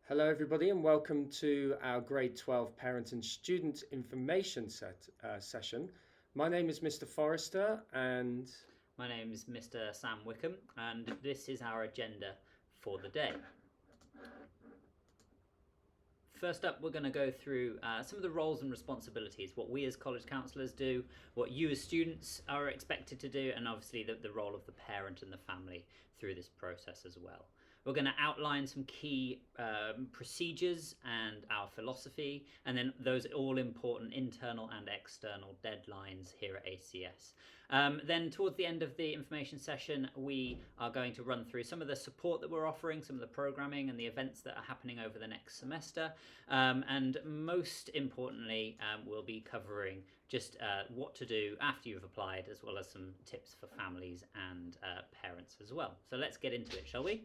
Hello everybody and welcome to our Grade 12 Parent and Student Information session. My name is Mr. Forrester and... My name is Mr. Sam Wickham and this is our agenda for the day. First up, we're going to go through some of the roles and responsibilities, what we as college counsellors do, what you as students are expected to do, and obviously the role of the parent and the family through this process as well. We're going to outline some key procedures and our philosophy, and then those all important internal and external deadlines here at ACS. Then towards the end of the information session, we are going to run through some of the support that we're offering, some of the programming and the events that are happening over the next semester. And most importantly, we'll be covering just what to do after you've applied, as well as some tips for families and parents as well. So let's get into it, shall we?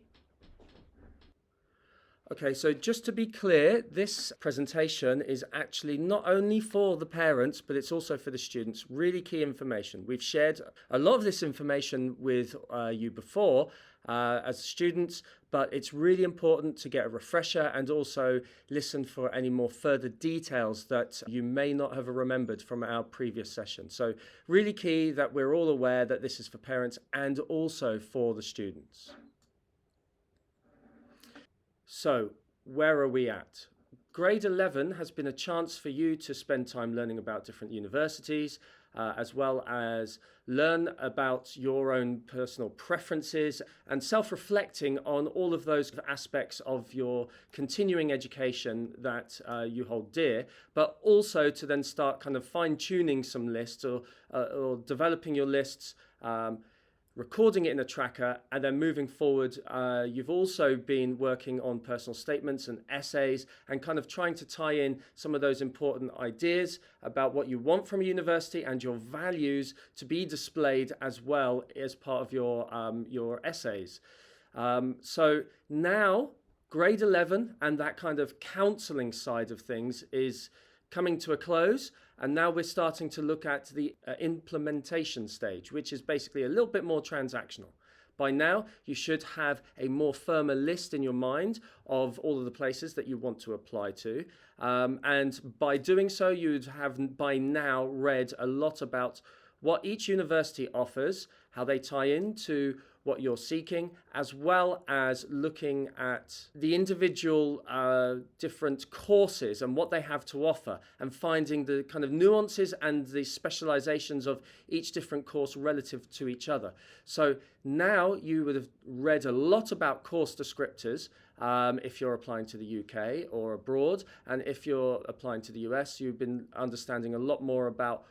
Okay, so just to be clear, this presentation is actually not only for the parents, but it's also for the students. Really key information. We've shared a lot of this information with you before as students, but it's really important to get a refresher and also listen for any more further details that you may not have remembered from our previous session. So really key that we're all aware that this is for parents and also for the students. So, where are we at? Grade 11 has been a chance for you to spend time learning about different universities, as well as learn about your own personal preferences and self-reflecting on all of those aspects of your continuing education that you hold dear, but also to then start kind of fine-tuning some lists or developing your lists, recording it in a tracker, and then moving forward, you've also been working on personal statements and essays and kind of trying to tie in some of those important ideas about what you want from a university and your values to be displayed as well as part of your essays. So now, grade 11 and that kind of counselling side of things is coming to a close, and now we're starting to look at the implementation stage, which is basically a little bit more transactional. By now, you should have a more firmer list in your mind of all of the places that you want to apply to. And by doing so, you'd have by now read a lot about what each university offers, how they tie into what you're seeking, as well as looking at the individual different courses and what they have to offer, and finding the kind of nuances and the specializations of each different course relative to each other. So now you would have read a lot about course descriptors if you're applying to the UK or abroad, and if you're applying to the US, you've been understanding a lot more about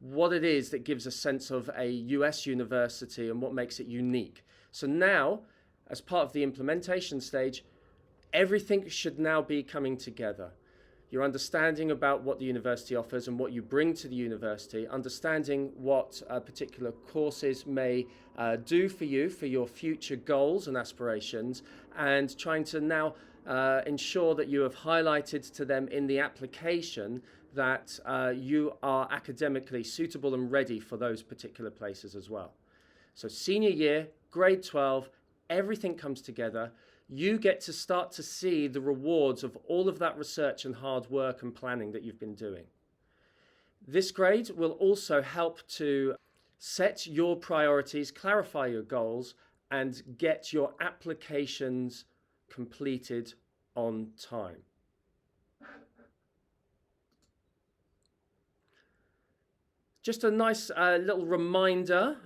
what it is that gives a sense of a US university and what makes it unique. So now, as part of the implementation stage, everything should now be coming together. Your understanding about what the university offers and what you bring to the university, understanding what particular courses may do for you, for your future goals and aspirations, and trying to now ensure that you have highlighted to them in the application that you are academically suitable and ready for those particular places as well. So senior year, grade 12, everything comes together. You get to start to see the rewards of all of that research and hard work and planning that you've been doing. This grade will also help to set your priorities, clarify your goals, and get your applications completed on time. Just a nice little reminder,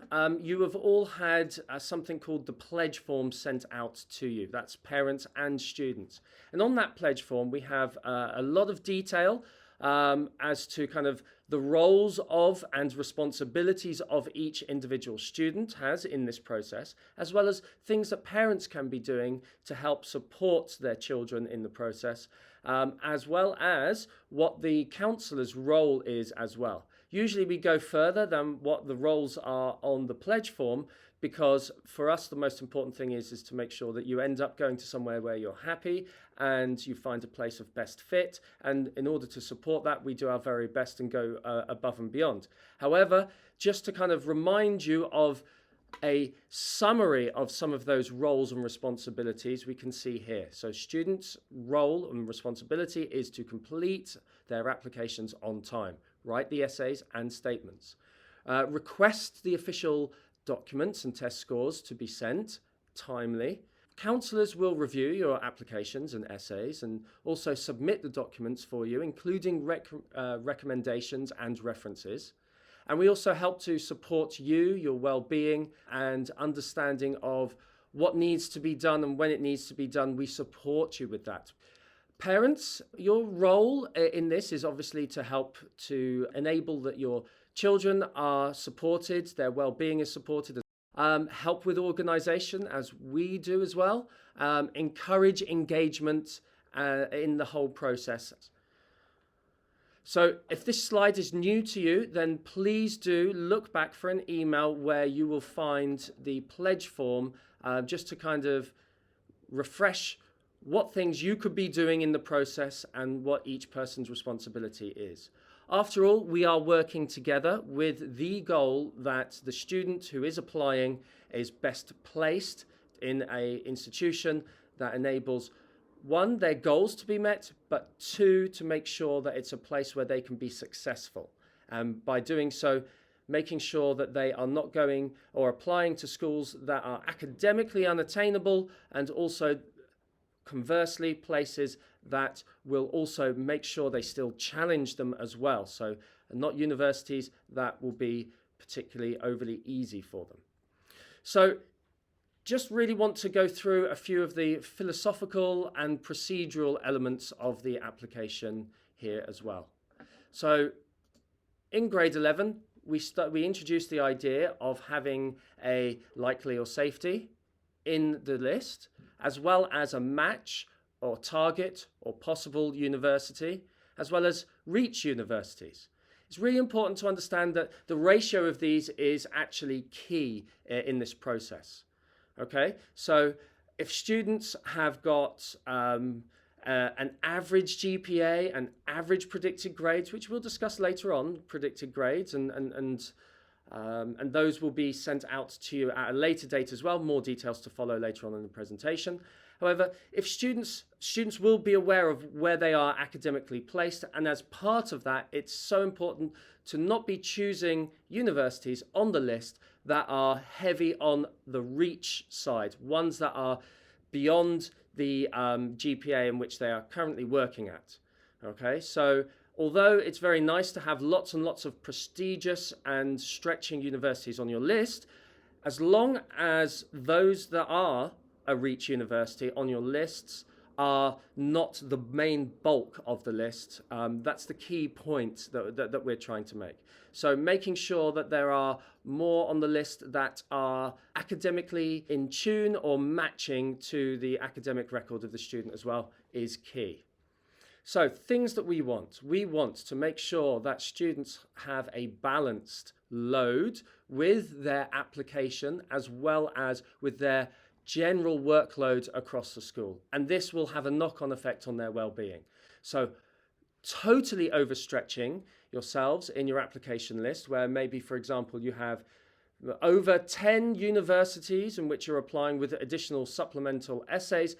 you have all had something called the pledge form sent out to you. That's parents and students. And on that pledge form, we have a lot of detail as to kind of the roles of and responsibilities of each individual student has in this process, as well as things that parents can be doing to help support their children in the process, as well as what the counsellor's role is as well. Usually we go further than what the roles are on the pledge form, because for us the most important thing is to make sure that you end up going to somewhere where you're happy and you find a place of best fit, and in order to support that we do our very best and go above and beyond. However, just to kind of remind you of A summary of some of those roles and responsibilities we can see here. So students' role and responsibility is to complete their applications on time, write the essays and statements, request the official documents and test scores to be sent timely. Counsellors will review your applications and essays and also submit the documents for you, including recommendations and references. And we also help to support you, your well-being and understanding of what needs to be done and when it needs to be done. We support you with that. Parents, your role in this is obviously to help to enable that your children are supported, their well-being is supported. Help with organisation, as we do as well. Encourage engagement in the whole process. So if this slide is new to you, then please do look back for an email where you will find the pledge form, just to kind of refresh what things you could be doing in the process and what each person's responsibility is. After all, we are working together with the goal that the student who is applying is best placed in an institution that enables, one, their goals to be met, but two, to make sure that it's a place where they can be successful. And by doing so, making sure that they are not going or applying to schools that are academically unattainable, and also conversely places that will also make sure they still challenge them as well. So not universities that will be particularly overly easy for them. So just really want to go through a few of the philosophical and procedural elements of the application here as well. So in grade 11, we introduced the idea of having a likely or safety in the list, as well as a match or target or possible university, as well as reach universities. It's really important to understand that the ratio of these is actually key in this process. Okay, so if students have got an average GPA and average predicted grades, which we'll discuss later on, predicted grades, and those will be sent out to you at a later date as well, more details to follow later on in the presentation. However, if students will be aware of where they are academically placed, and as part of that, it's so important to not be choosing universities on the list that are heavy on the reach side, ones that are beyond the GPA in which they are currently working at. Okay, so although it's very nice to have lots and lots of prestigious and stretching universities on your list, as long as those that are a reach university on your lists are not the main bulk of the list, that's the key point that we're trying to make. So making sure that there are more on the list that are academically in tune or matching to the academic record of the student as well is key. So things that we want to make sure that students have a balanced load with their application as well as with their general workload across the school. And this will have a knock-on effect on their well-being. So totally overstretching yourselves in your application list, where maybe, for example, you have over 10 universities in which you're applying with additional supplemental essays,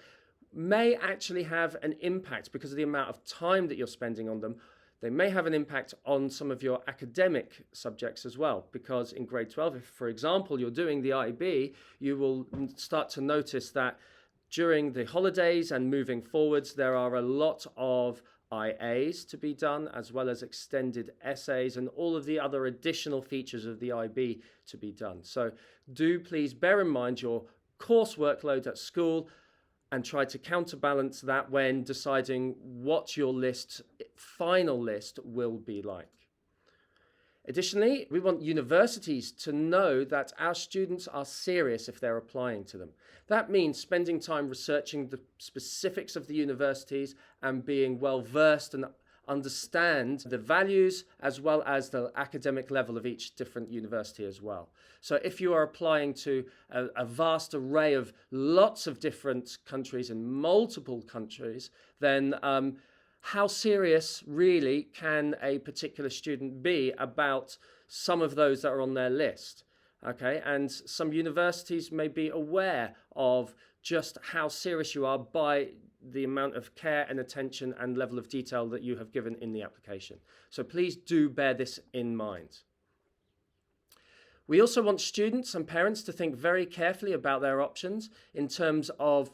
may actually have an impact because of the amount of time that you're spending on them. They may have an impact on some of your academic subjects as well, because in grade 12, if, for example, you're doing the IB, you will start to notice that during the holidays and moving forwards, there are a lot of IAs to be done, as well as extended essays and all of the other additional features of the IB to be done. So do please bear in mind your course workload at school and try to counterbalance that when deciding what your final list will be like. Additionally, we want universities to know that our students are serious if they're applying to them. That means spending time researching the specifics of the universities and being well versed and understand the values as well as the academic level of each different university as well. So if you are applying to a vast array of lots of different countries in multiple countries, then how serious really can a particular student be about some of those that are on their list? Okay, and some universities may be aware of just how serious you are by the amount of care and attention and level of detail that you have given in the application. So please do bear this in mind. We also want students and parents to think very carefully about their options in terms of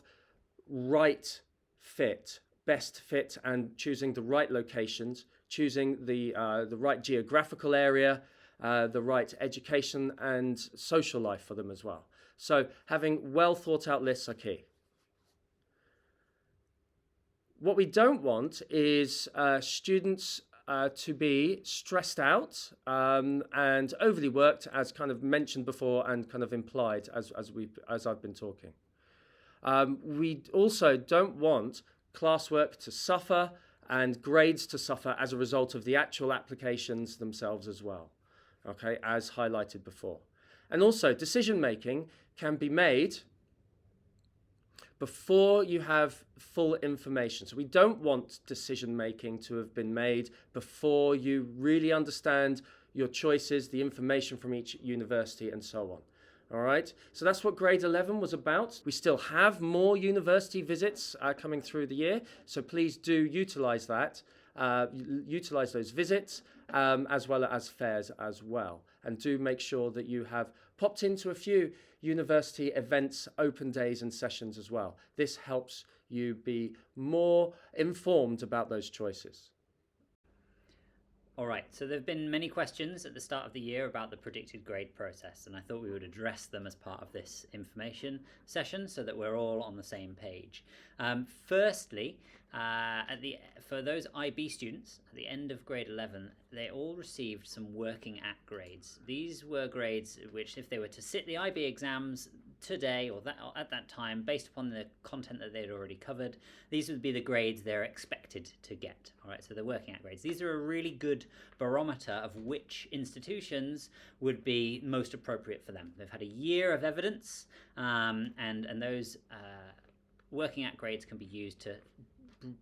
right fit, best fit, and choosing the right locations, choosing the right geographical area, the right education and social life for them as well. So having well thought out lists are key. What we don't want is students to be stressed out and overly worked, as kind of mentioned before and kind of implied as I've been talking. We also don't want classwork to suffer and grades to suffer as a result of the actual applications themselves as well, okay, as highlighted before. And also, decision making can be made before you have full information. So we don't want decision making to have been made before you really understand your choices, the information from each university, and so on. All right, so that's what grade 11 was about. We still have more university visits coming through the year, so please do utilize that, utilize those visits as well as fairs as well. And do make sure that you have popped into a few university events, open days and sessions as well. This helps you be more informed about those choices. All right, so there have been many questions at the start of the year about the predicted grade process, and I thought we would address them as part of this information session so that we're all on the same page. Firstly, for those IB students, at the end of grade 11, they all received some working at grades. These were grades which, if they were to sit the IB exams today or at that time, based upon the content that they'd already covered, these would be the grades they're expected to get. All right, so they're working at grades. These are a really good barometer of which institutions would be most appropriate for them. They've had a year of evidence, and those working at grades can be used to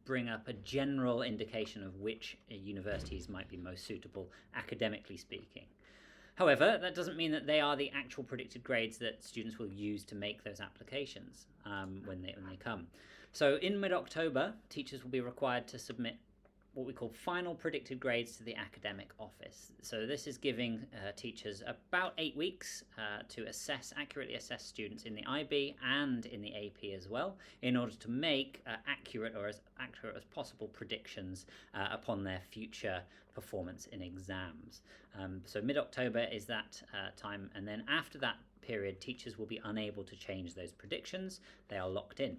bring up a general indication of which universities might be most suitable, academically speaking. However, that doesn't mean that they are the actual predicted grades that students will use to make those applications when they come. So in mid-October, teachers will be required to submit what we call final predicted grades to the academic office. So this is giving teachers about 8 weeks to accurately assess students in the IB and in the AP as well, in order to make accurate or as accurate as possible predictions upon their future performance in exams. So mid-October is that time, and then after that period, teachers will be unable to change those predictions. They are locked in.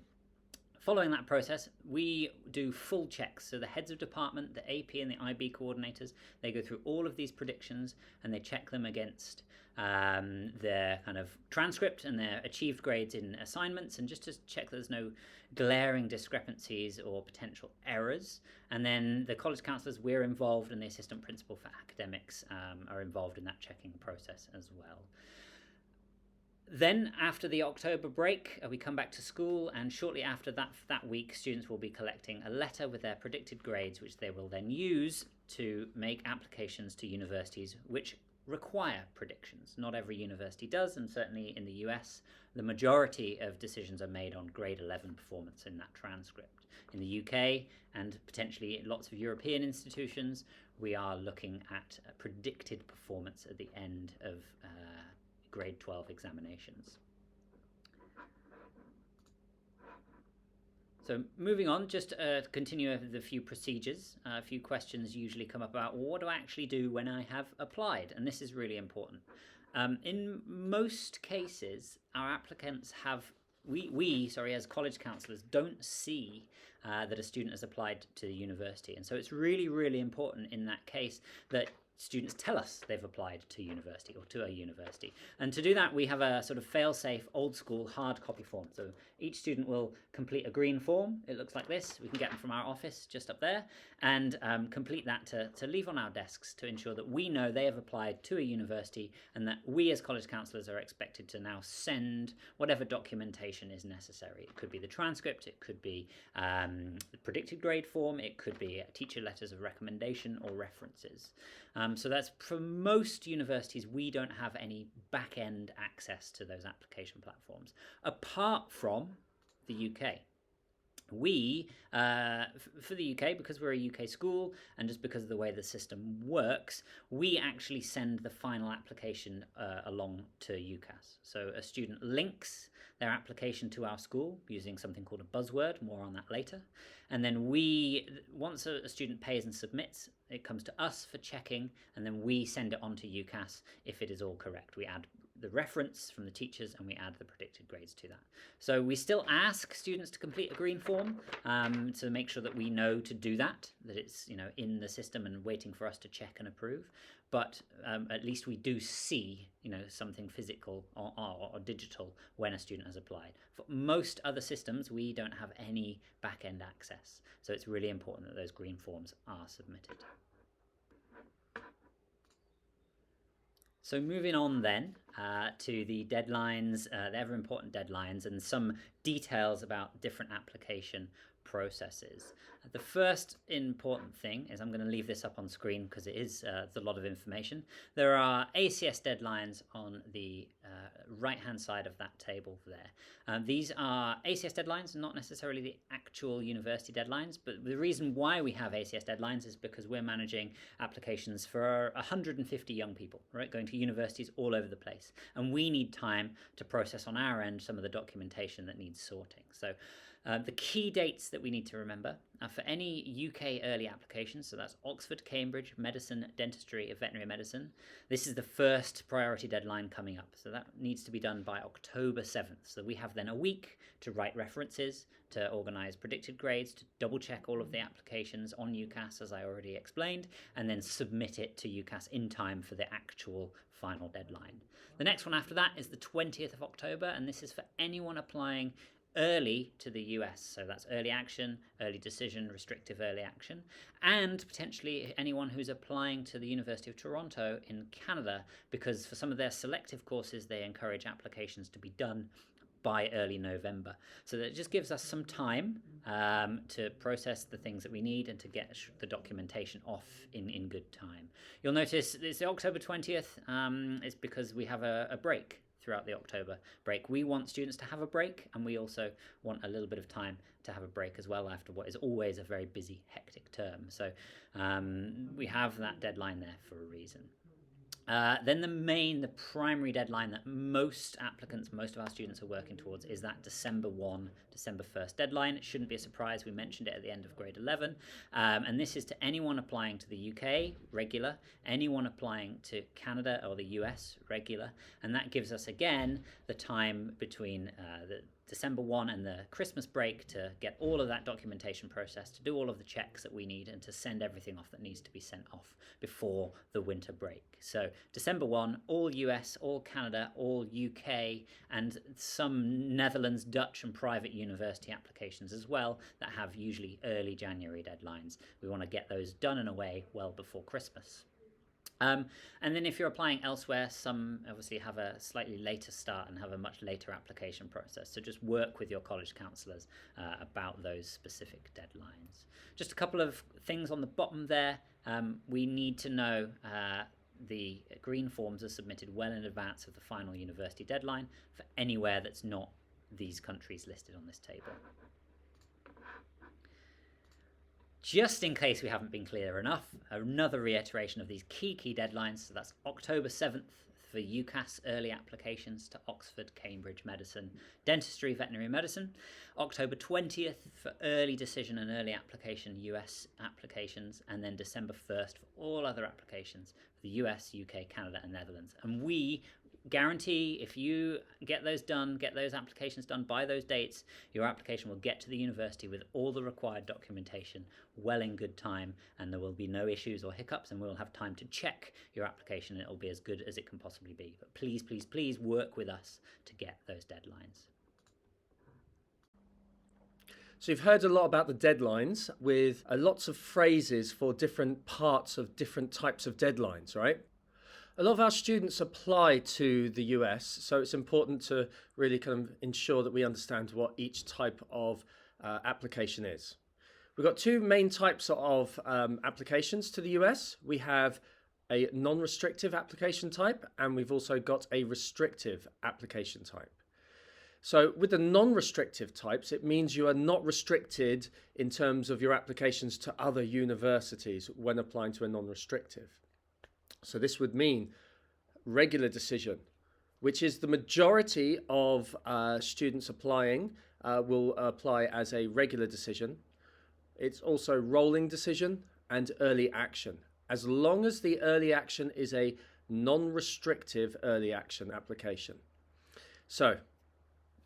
Following that process, we do full checks. So the heads of department, the AP and the IB coordinators, they go through all of these predictions and they check them against their kind of transcript and their achieved grades in assignments, and just to check that there's no glaring discrepancies or potential errors. And then the college counsellors, we're involved, and the assistant principal for academics are involved in that checking process as well. Then, after the October break, we come back to school, and shortly after that week, students will be collecting a letter with their predicted grades, which they will then use to make applications to universities which require predictions. Not every university does, and certainly in the US, the majority of decisions are made on grade 11 performance in that transcript. In the UK, and potentially lots of European institutions, we are looking at predicted performance at the end of grade 12 examinations. So moving on, just to continue with the few procedures, a few questions usually come up about, well, what do I actually do when I have applied? And this is really important. In most cases, our applicants have, we as college counsellors, don't see that a student has applied to the university. And so it's really, really important in that case that students tell us they've applied to university or to a university. And to do that, we have a sort of fail-safe, old-school hard copy form. So each student will complete a green form. It looks like this. We can get them from our office just up there, and complete that to leave on our desks to ensure that we know they have applied to a university, and that we as college counsellors are expected to now send whatever documentation is necessary. It could be the transcript, it could be the predicted grade form, it could be teacher letters of recommendation or references. So that's for most universities, we don't have any back-end access to those application platforms, apart from the UK. We, for the UK, because we're a UK school and just because of the way the system works, we actually send the final application along to UCAS. So a student links their application to our school using something called a buzzword, more on that later. And then once a student pays and submits, it comes to us for checking, and then we send it on to UCAS if it is all correct. We add the reference from the teachers and we add the predicted grades to that. So we still ask students to complete a green form to make sure that we know to do that it's in the system and waiting for us to check and approve. But at least we do see something physical or digital when a student has applied. For most other systems, we don't have any back-end access. So it's really important that those green forms are submitted. So moving on then to the deadlines, the ever important deadlines, and some details about different application processes. The first important thing is, I'm going to leave this up on screen because it's a lot of information. There are ACS deadlines on the right-hand side of that table there. These are ACS deadlines, not necessarily the actual university deadlines, but the reason why we have ACS deadlines is because we're managing applications for 150 young people, right, going to universities all over the place. And we need time to process on our end some of the documentation that needs sorting. So the key dates that we need to remember are for any UK early applications, so that's Oxford, Cambridge, medicine, dentistry, veterinary medicine. This is the first priority deadline coming up, so that needs to be done by October 7th. So we have then a week to write references, to organise predicted grades, to double check all of the applications on UCAS, as I already explained, and then submit it to UCAS in time for the actual final deadline. The next one after that is the 20th of October, and this is for anyone applying early to the US, so that's early action, early decision, restrictive early action, and potentially anyone who's applying to the University of Toronto in Canada, because for some of their selective courses they encourage applications to be done by early November. So that just gives us some time to process the things that we need and to get the documentation off in good time. You'll notice it's October 20th, it's because we have a break throughout the October break. We want students to have a break, and we also want a little bit of time to have a break as well after what is always a very busy, hectic term. So we have that deadline there for a reason. Then the primary deadline that most applicants, most of our students are working towards is that December 1st deadline. It shouldn't be a surprise, we mentioned it at the end of grade 11. And this is to anyone applying to the UK, regular, anyone applying to Canada or the US, regular. And that gives us, again, the time between the December 1 and the Christmas break to get all of that documentation processed, to do all of the checks that we need, and to send everything off that needs to be sent off before the winter break. So December 1, all US, all Canada, all UK, and some Netherlands, Dutch and private university applications as well that have usually early January deadlines. We want to get those done and away well before Christmas. And then if you're applying elsewhere, some obviously have a slightly later start and have a much later application process. So just work with your college counsellors about those specific deadlines. Just a couple of things on the bottom there. We need to know the green forms are submitted well in advance of the final university deadline for anywhere that's not these countries listed on this table. Just in case we haven't been clear enough, another reiteration of these key deadlines. So that's October 7th for UCAS early applications to Oxford, Cambridge medicine, dentistry, veterinary medicine. October 20th for early decision and early application US applications, and then December 1st for all other applications for the US, UK, Canada and Netherlands. And we guarantee if you get those applications done by those dates, your application will get to the university with all the required documentation well in good time, and there will be no issues or hiccups, and we'll have time to check your application and it will be as good as it can possibly be. But please, please, please work with us to get those deadlines. So you've heard a lot about the deadlines with lots of phrases for different parts of different types of deadlines, right? A lot of our students apply to the US, so it's important to really kind of ensure that we understand what each type of application is. We've got two main types of applications to the US. We have a non-restrictive application type, and we've also got a restrictive application type. So with the non-restrictive types, it means you are not restricted in terms of your applications to other universities when applying to a non-restrictive. So this would mean regular decision, which is the majority of students applying will apply as a regular decision. It's also rolling decision and early action, as long as the early action is a non-restrictive early action application. So,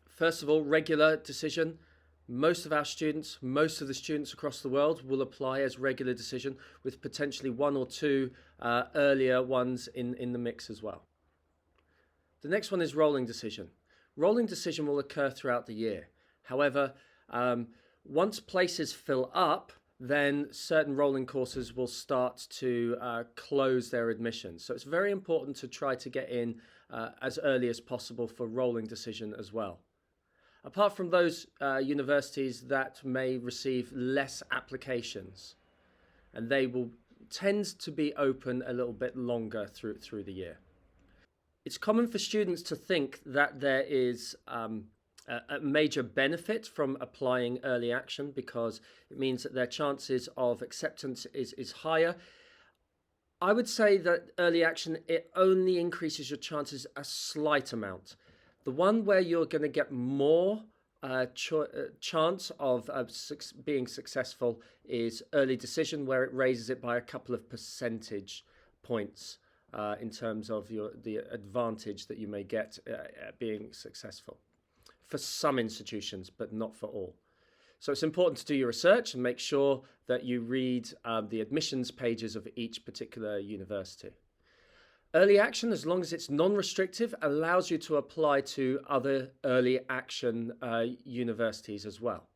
first of all, regular decision. Most of the students across the world will apply as regular decision, with potentially one or two earlier ones in the mix as well. The next one is rolling decision. Rolling decision will occur throughout the year. However, once places fill up, then certain rolling courses will start to close their admissions. So it's very important to try to get in as early as possible for rolling decision as well. Apart from those universities that may receive less applications, and they will tend to be open a little bit longer through the year. It's common for students to think that there is a major benefit from applying early action because it means that their chances of acceptance is higher. I would say that early action, it only increases your chances a slight amount. The one where you're going to get more chance of being successful is early decision, where it raises it by a couple of percentage points in terms of the advantage that you may get at being successful. For some institutions, but not for all. So it's important to do your research and make sure that you read the admissions pages of each particular university. Early action, as long as it's non-restrictive, allows you to apply to other early action universities as well.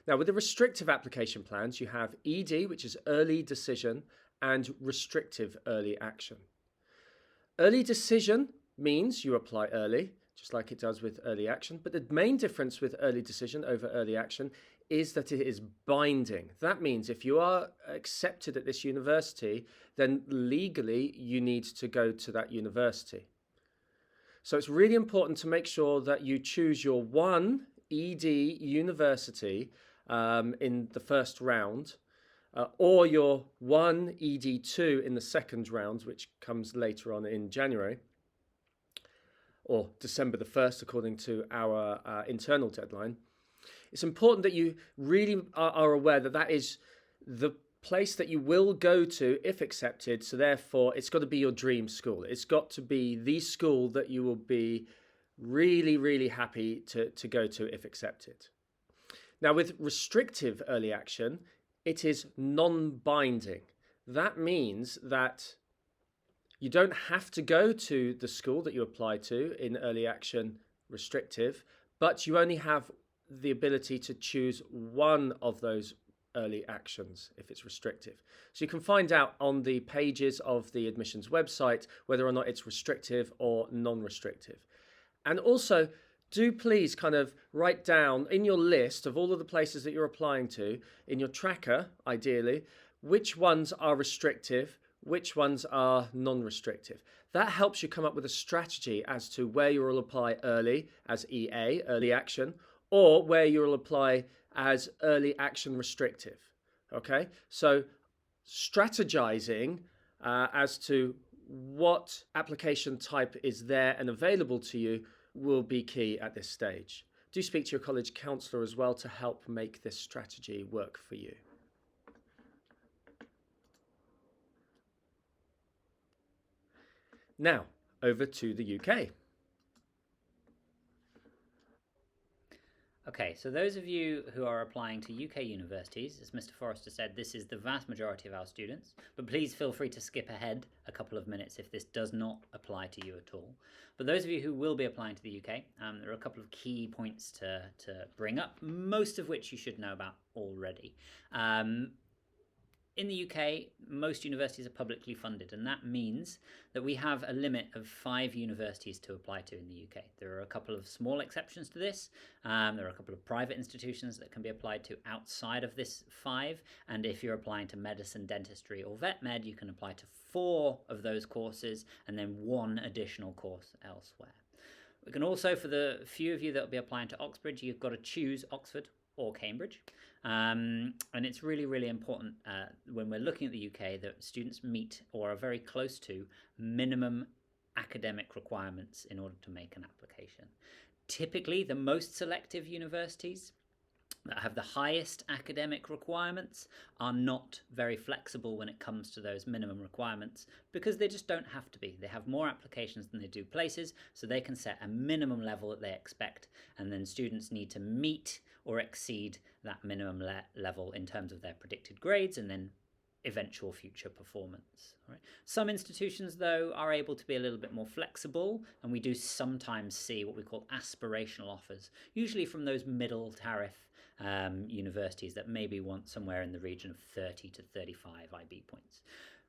Now, with the restrictive application plans, you have ED, which is early decision, and restrictive early action. Early decision means you apply early, just like it does with early action. But the main difference with early decision over early action is that it is binding. That means if you are accepted at this university, then legally you need to go to that university. So it's really important to make sure that you choose your one ED university in the first round, or your one ED2 in the second round, which comes later on in January, or December the 1st, according to our internal deadline. It's important that you really are aware that that is the place that you will go to if accepted. So therefore, it's got to be your dream school. It's got to be the school that you will be really, really happy to go to if accepted. Now, with restrictive early action, it is non-binding. That means that you don't have to go to the school that you apply to in early action restrictive, but you only have the ability to choose one of those early actions if it's restrictive. So you can find out on the pages of the admissions website whether or not it's restrictive or non-restrictive. And also, do please kind of write down in your list of all of the places that you're applying to, in your tracker, ideally, which ones are restrictive, which ones are non-restrictive. That helps you come up with a strategy as to where you will apply early as EA, early action, or where you will apply as early action restrictive. Okay, so strategizing as to what application type is there and available to you will be key at this stage. Do speak to your college counsellor as well to help make this strategy work for you. Now, over to the UK. Okay, so those of you who are applying to UK universities, as Mr. Forrester said, this is the vast majority of our students, but please feel free to skip ahead a couple of minutes if this does not apply to you at all. But those of you who will be applying to the UK, there are a couple of key points to bring up, most of which you should know about already. in the UK, most universities are publicly funded, and that means that we have a limit of 5 universities to apply to in the UK. There are a couple of small exceptions to this. There are a couple of private institutions that can be applied to outside of this 5, and if you're applying to medicine, dentistry, or vet med, you can apply to 4 of those courses and then 1 additional course elsewhere. We can also, for the few of you that will be applying to Oxbridge, you've got to choose Oxford or Cambridge. And it's really, really important when we're looking at the UK that students meet or are very close to minimum academic requirements in order to make an application. Typically, the most selective universities that have the highest academic requirements are not very flexible when it comes to those minimum requirements because they just don't have to be. They have more applications than they do places, so they can set a minimum level that they expect, and then students need to meet or exceed that minimum level in terms of their predicted grades and then eventual future performance. Right? Some institutions, though, are able to be a little bit more flexible, and we do sometimes see what we call aspirational offers, usually from those middle tariff universities that maybe want somewhere in the region of 30 to 35 IB points.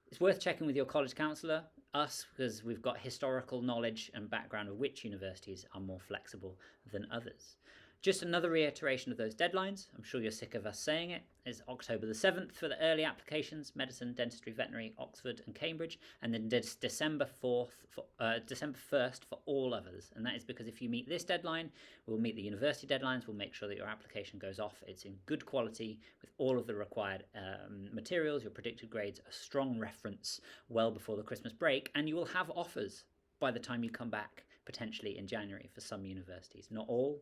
It's worth checking with your college counsellor, us, because we've got historical knowledge and background of which universities are more flexible than others. Just another reiteration of those deadlines, I'm sure you're sick of us saying it, is October the 7th for the early applications, medicine, dentistry, veterinary, Oxford and Cambridge, and then December 1st for all others. And that is because if you meet this deadline, we'll meet the university deadlines, we'll make sure that your application goes off, it's in good quality with all of the required materials, your predicted grades, a strong reference well before the Christmas break, and you will have offers by the time you come back, potentially in January for some universities. Not all.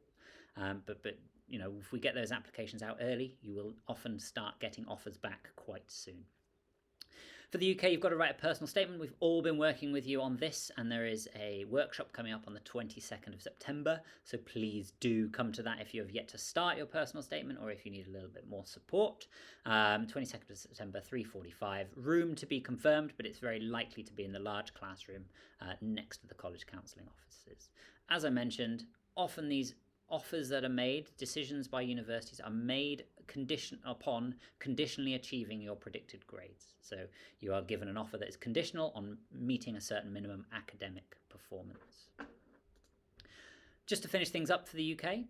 But you know, if we get those applications out early, you will often start getting offers back quite soon. For the UK, you've got to write a personal statement. We've all been working with you on this, and there is a workshop coming up on the 22nd of September. So please do come to that if you have yet to start your personal statement or if you need a little bit more support. 22nd of September, 3:45. Room to be confirmed, but it's very likely to be in the large classroom next to the college counselling offices. As I mentioned, often these offers that are made, decisions by universities are made upon conditionally achieving your predicted grades. So you are given an offer that is conditional on meeting a certain minimum academic performance. Just to finish things up for the UK,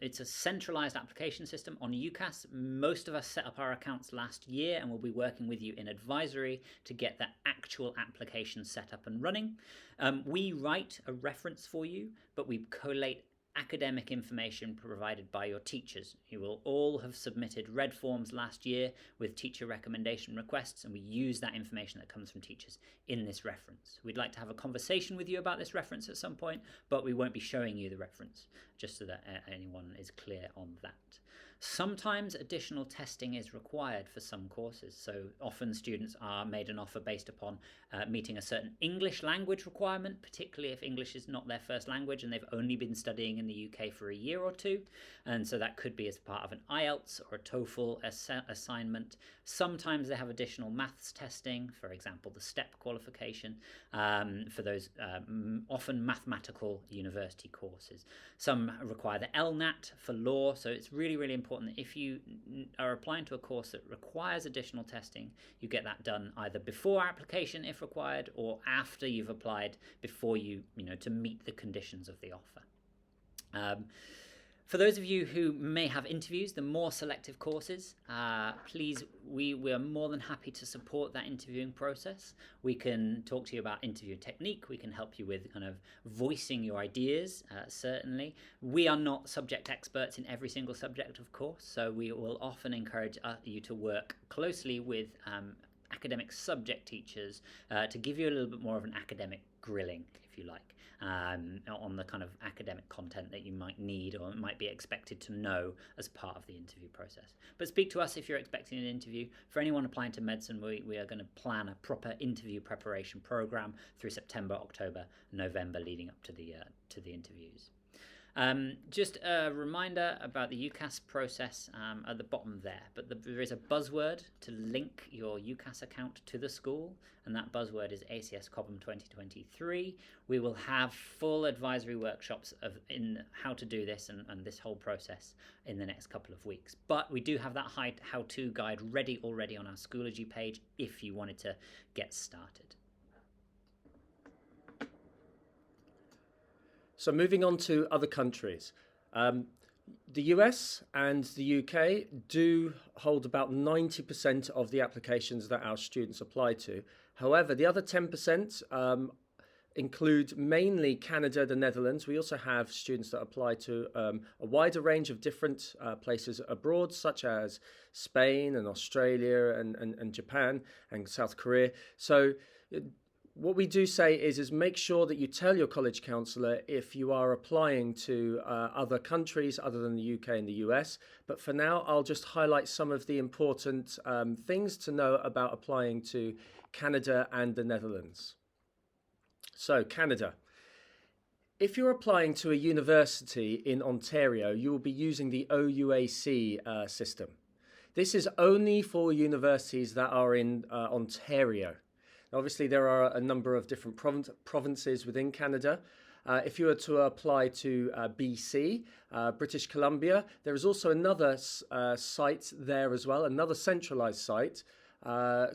it's a centralised application system on UCAS. Most of us set up our accounts last year and we'll be working with you in advisory to get that actual application set up and running. We write a reference for you, but we collate academic information provided by your teachers. You will all have submitted red forms last year with teacher recommendation requests, and we use that information that comes from teachers in this reference. We'd like to have a conversation with you about this reference at some point, but we won't be showing you the reference, just so that anyone is clear on that. Sometimes additional testing is required for some courses, so often students are made an offer based upon meeting a certain English language requirement, particularly if English is not their first language and they've only been studying in the UK for a year or two, and so that could be as part of an IELTS or a TOEFL assignment. Sometimes they have additional maths testing, for example the STEP qualification, for those often mathematical university courses. Some require the LNAT for law, so it's really, really important that if you are applying to a course that requires additional testing, you get that done either before application if required or after you've applied, before you to meet the conditions of the offer. For those of you who may have interviews, the more selective courses, please, we are more than happy to support that interviewing process. We can talk to you about interview technique. We can help you with kind of voicing your ideas, certainly. We are not subject experts in every single subject, of course, so we will often encourage you to work closely with academic subject teachers to give you a little bit more of an academic grilling, if you like, on the kind of academic content that you might need or might be expected to know as part of the interview process. But speak to us if you're expecting an interview. For anyone applying to medicine, we are going to plan a proper interview preparation program through September, October, November, leading up to the interviews. Just a reminder about the UCAS process at the bottom there, but there is a buzzword to link your UCAS account to the school, and that buzzword is ACS Cobham 2023. We will have full advisory workshops in how to do this and this whole process in the next couple of weeks. But we do have that how-to guide ready already on our Schoology page if you wanted to get started. So moving on to other countries. The US and the UK do hold about 90% of the applications that our students apply to. However, the other 10% include mainly Canada, the Netherlands. We also have students that apply to a wider range of different places abroad, such as Spain and Australia and Japan and South Korea. So what we do say is make sure that you tell your college counsellor if you are applying to other countries other than the UK and the US. But for now, I'll just highlight some of the important things to know about applying to Canada and the Netherlands. So, Canada. If you're applying to a university in Ontario, you will be using the OUAC system. This is only for universities that are in Ontario. Obviously, there are a number of different provinces within Canada. If you were to apply to BC, British Columbia, there is also another site there as well, another centralised site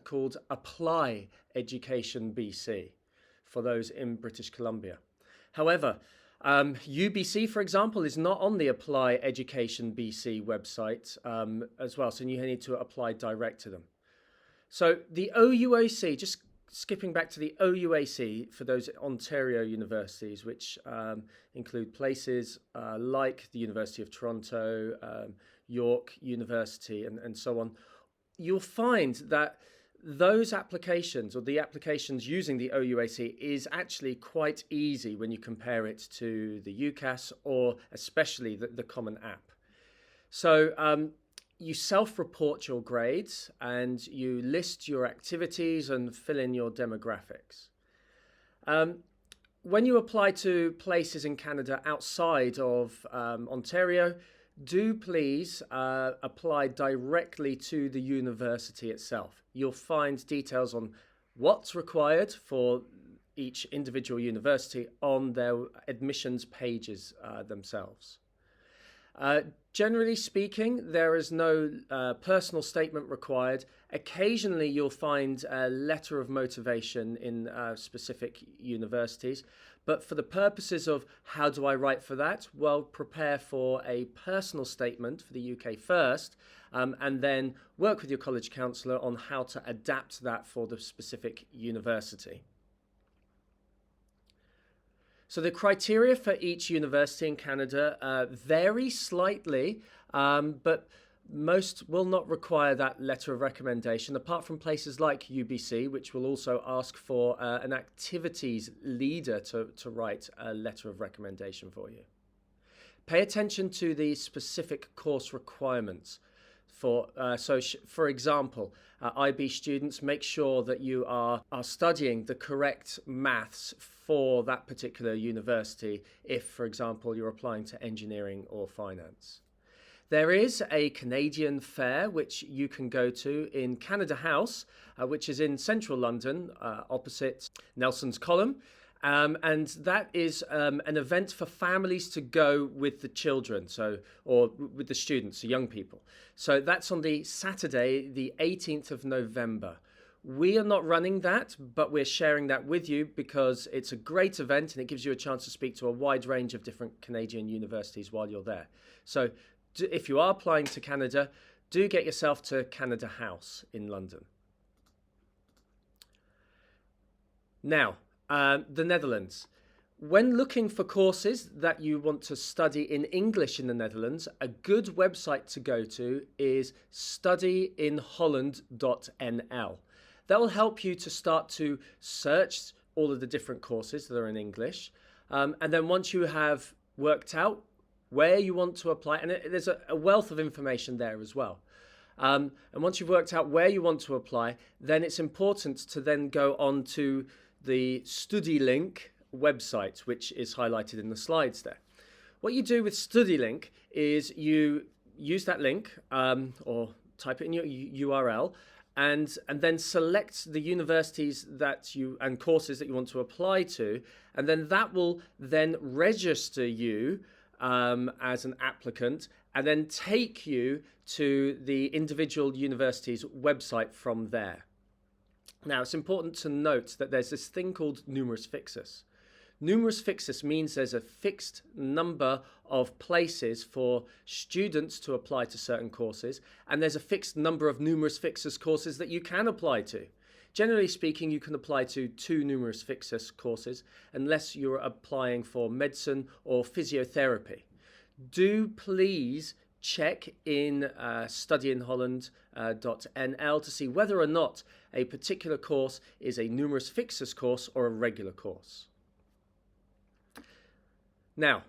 called Apply Education BC for those in British Columbia. However, UBC, for example, is not on the Apply Education BC website as well, so you need to apply direct to them. So the OUAC, just skipping back to the OUAC for those Ontario universities, which include places like the University of Toronto, York University, and so on, you'll find that those applications, or the applications using the OUAC, is actually quite easy when you compare it to the UCAS or especially the Common App. So you self-report your grades and you list your activities and fill in your demographics. When you apply to places in Canada outside of Ontario, do please apply directly to the university itself. You'll find details on what's required for each individual university on their admissions pages themselves. Generally speaking, there is no personal statement required. Occasionally, you'll find a letter of motivation in specific universities. But for the purposes of how do I write for that, well, prepare for a personal statement for the UK first, and then work with your college counsellor on how to adapt that for the specific university. So the criteria for each university in Canada vary slightly, but most will not require that letter of recommendation, apart from places like UBC, which will also ask for an activities leader to write a letter of recommendation for you. Pay attention to the specific course requirements. For example, IB students, make sure that you are studying the correct maths for that particular university if, for example, you're applying to engineering or finance. There is a Canadian fair which you can go to in Canada House, which is in central London, opposite Nelson's Column. And that is an event for families to go with the children, or with the students, the young people. So that's on the Saturday, the 18th of November. We are not running that, but we're sharing that with you because it's a great event and it gives you a chance to speak to a wide range of different Canadian universities while you're there. So if you are applying to Canada, do get yourself to Canada House in London. Now, the Netherlands. When looking for courses that you want to study in English in the Netherlands, a good website to go to is studyinholland.nl. That will help you to start to search all of the different courses that are in English. And then once you have worked out where you want to apply, and there's a wealth of information there as well. And once you've worked out where you want to apply, then it's important to then go on to the StudyLink website, which is highlighted in the slides there. What you do with StudyLink is you use that link or type it in your URL and then select the universities that you and courses that you want to apply to, and then that will then register you as an applicant and then take you to the individual university's website from there. Now, it's important to note that there's this thing called numerus fixus. Numerus fixus means there's a fixed number of places for students to apply to certain courses, and there's a fixed number of numerus fixus courses that you can apply to. Generally speaking, you can apply to 2 numerus fixus courses unless you're applying for medicine or physiotherapy. Do please check in studyinholland.nl to see whether or not a particular course is a numerus fixus course or a regular course. Now,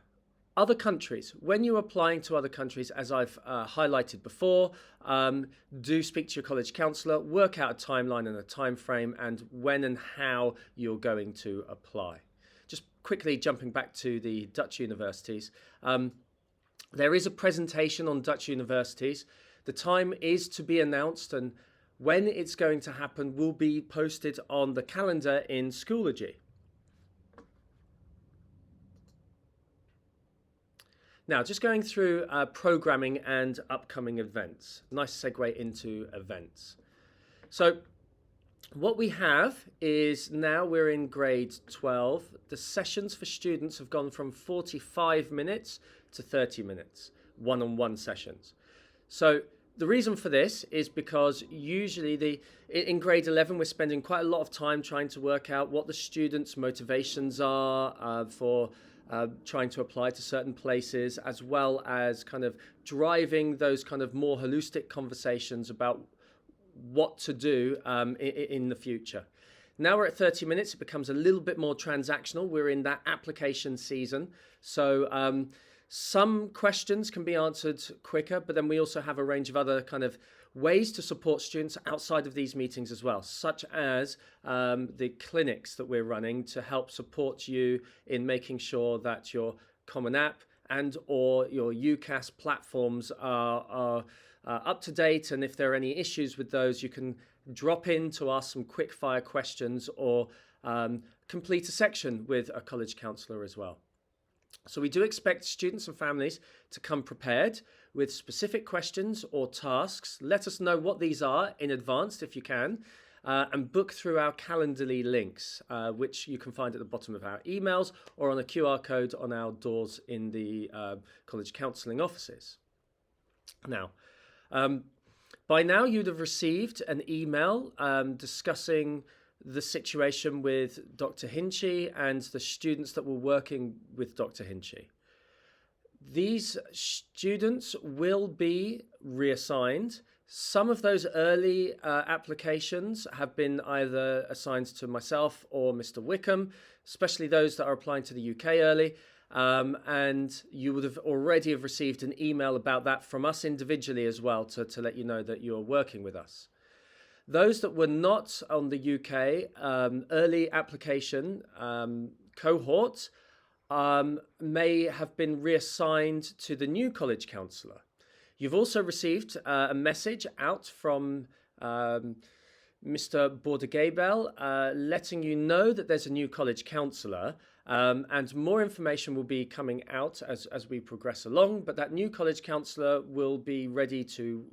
other countries. When you're applying to other countries, as I've highlighted before, do speak to your college counsellor, work out a timeline and a time frame and when and how you're going to apply. Just quickly jumping back to the Dutch universities. There is a presentation on Dutch universities. The time is to be announced, and when it's going to happen will be posted on the calendar in Schoology. Now, just going through programming and upcoming events. Nice segue into events. So what we have is now we're in grade 12. The sessions for students have gone from 45 minutes to 30 minutes, one-on-one sessions. So the reason for this is because usually in grade 11 we're spending quite a lot of time trying to work out what the students' motivations are for trying to apply to certain places, as well as kind of driving those kind of more holistic conversations about what to do in the future. Now we're at 30 minutes, it becomes a little bit more transactional. We're in that application season. So some questions can be answered quicker, but then we also have a range of other kind of ways to support students outside of these meetings as well, such as the clinics that we're running to help support you in making sure that your Common App and or your UCAS platforms are up to date, and if there are any issues with those, you can drop in to ask some quick fire questions or complete a section with a college counsellor as well. So we do expect students and families to come prepared with specific questions or tasks. Let us know what these are in advance if you can, and book through our Calendarly links, which you can find at the bottom of our emails or on a QR code on our doors in the college counselling offices. Now, by now you'd have received an email discussing the situation with Dr. Hinchy and the students that were working with Dr. Hinchy. These students will be reassigned. Some of those early applications have been either assigned to myself or Mr. Wickham, especially those that are applying to the UK early. And you would have already have received an email about that from us individually as well to let you know that you're working with us. Those that were not on the UK early application cohort may have been reassigned to the new college counsellor. You've also received a message out from Mr. Bordegabel letting you know that there's a new college counsellor, and more information will be coming out as we progress along, but that new college counsellor will be ready to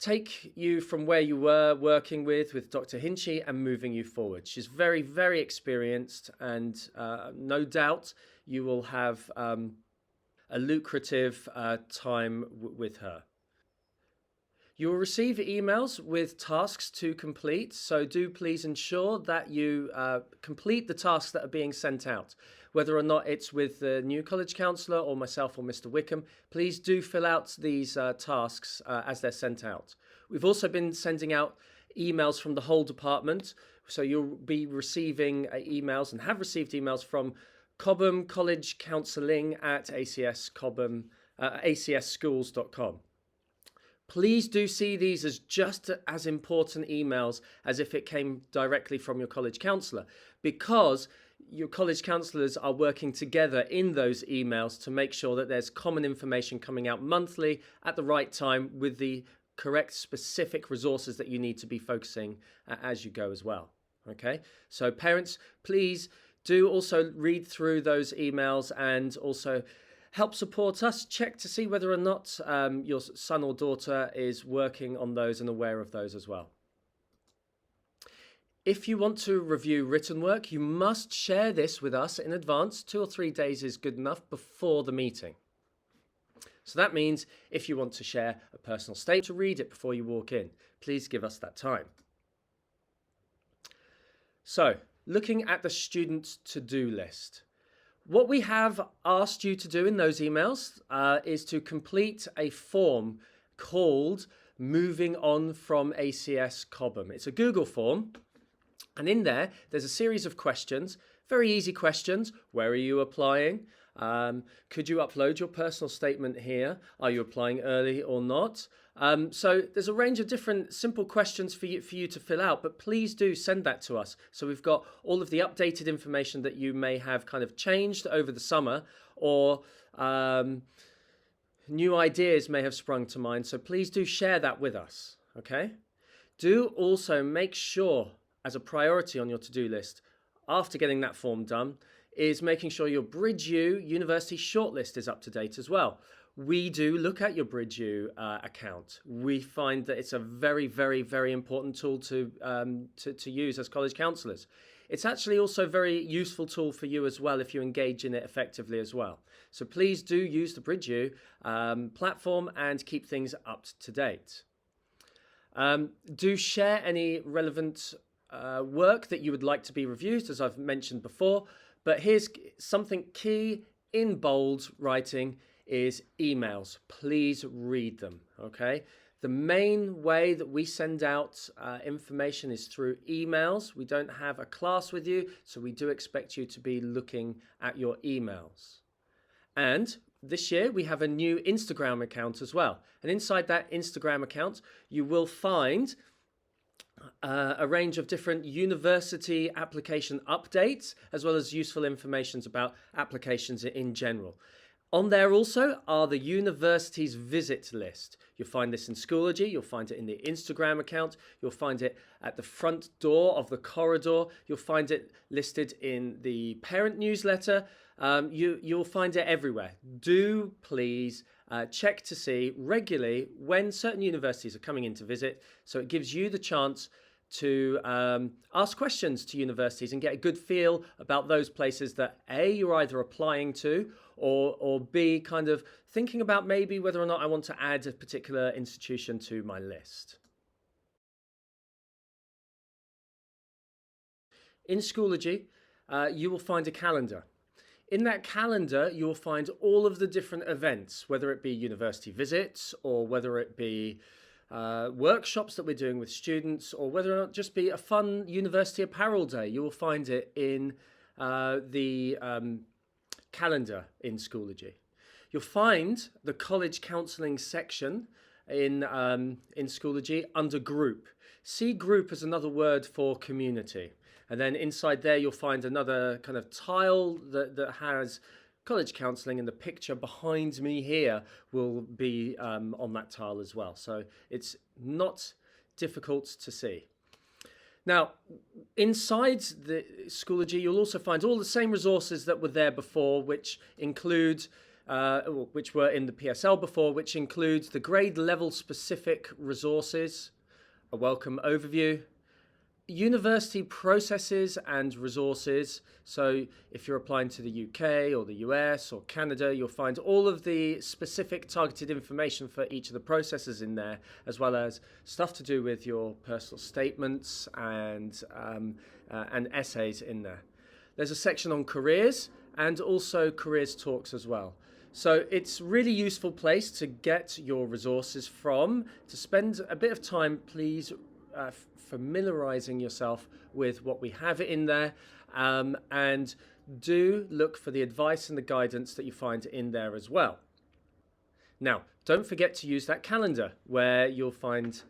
take you from where you were working with Dr. Hinchy and moving you forward. She's very, very experienced, and no doubt you will have a lucrative time with her. You will receive emails with tasks to complete, so do please ensure that you complete the tasks that are being sent out. Whether or not it's with the new college counsellor or myself or Mr. Wickham, please do fill out these tasks as they're sent out. We've also been sending out emails from the whole department, so you'll be receiving emails and have received emails from Cobham College Counselling at acsschools.com. Please do see these as just as important emails as if it came directly from your college counsellor, because your college counsellors are working together in those emails to make sure that there's common information coming out monthly at the right time with the correct specific resources that you need to be focusing as you go as well. Okay, so parents, please do also read through those emails and also help support us. Check to see whether or not your son or daughter is working on those and aware of those as well. If you want to review written work, you must share this with us in advance. 2 or 3 days is good enough before the meeting. So that means if you want to share a personal statement to read it before you walk in, please give us that time. So, looking at the student to-do list. What we have asked you to do in those emails is to complete a form called Moving On from ACS Cobham. It's a Google form. And in there's a series of questions, very easy questions. Where are you applying? Could you upload your personal statement here? Are you applying early or not? So there's a range of different simple questions for you to fill out, but please do send that to us. So we've got all of the updated information that you may have kind of changed over the summer, or new ideas may have sprung to mind. So please do share that with us, okay? Do also make sure, as a priority on your to-do list, after getting that form done, is making sure your Bridge U University shortlist is up to date as well. We do look at your Bridge U account. We find that it's a very, very, very important tool to use as college counsellors. It's actually also a very useful tool for you as well if you engage in it effectively as well. So please do use the Bridge U platform and keep things up to date. Do share any relevant work that you would like to be reviewed, as I've mentioned before. But here's something key in bold writing is emails. Please read them, okay? The main way that we send out information is through emails. We don't have a class with you, so we do expect you to be looking at your emails. And this year we have a new Instagram account as well. And inside that Instagram account, you will find a range of different university application updates, as well as useful information about applications in general. On there also are the university's visit list. You'll find this in Schoology, you'll find it in the Instagram account, you'll find it at the front door of the corridor, you'll find it listed in the parent newsletter, you'll find it everywhere. Do please check to see regularly when certain universities are coming in to visit, so it gives you the chance to ask questions to universities and get a good feel about those places that A, you're either applying to, or B, kind of thinking about maybe whether or not I want to add a particular institution to my list. In Schoology, you will find a calendar. In that calendar, you will find all of the different events, whether it be university visits or whether it be workshops that we're doing with students, or whether or not just be a fun university apparel day. You will find it in the calendar in Schoology. You'll find the college counselling section in Schoology under group. See group as another word for community. And then inside there, you'll find another kind of tile that has college counselling, and the picture behind me here will be on that tile as well. So it's not difficult to see. Now, inside the Schoology, you'll also find all the same resources that were there before, which include, which were in the PSL before, which includes the grade level specific resources, a welcome overview, university processes and resources. So if you're applying to the UK or the US or Canada, you'll find all of the specific targeted information for each of the processes in there, as well as stuff to do with your personal statements and essays in there. There's a section on careers and also careers talks as well. So it's a really useful place to get your resources from, to spend a bit of time, please, familiarizing yourself with what we have in there, and do look for the advice and the guidance that you find in there as well. Now, don't forget to use that calendar where you'll find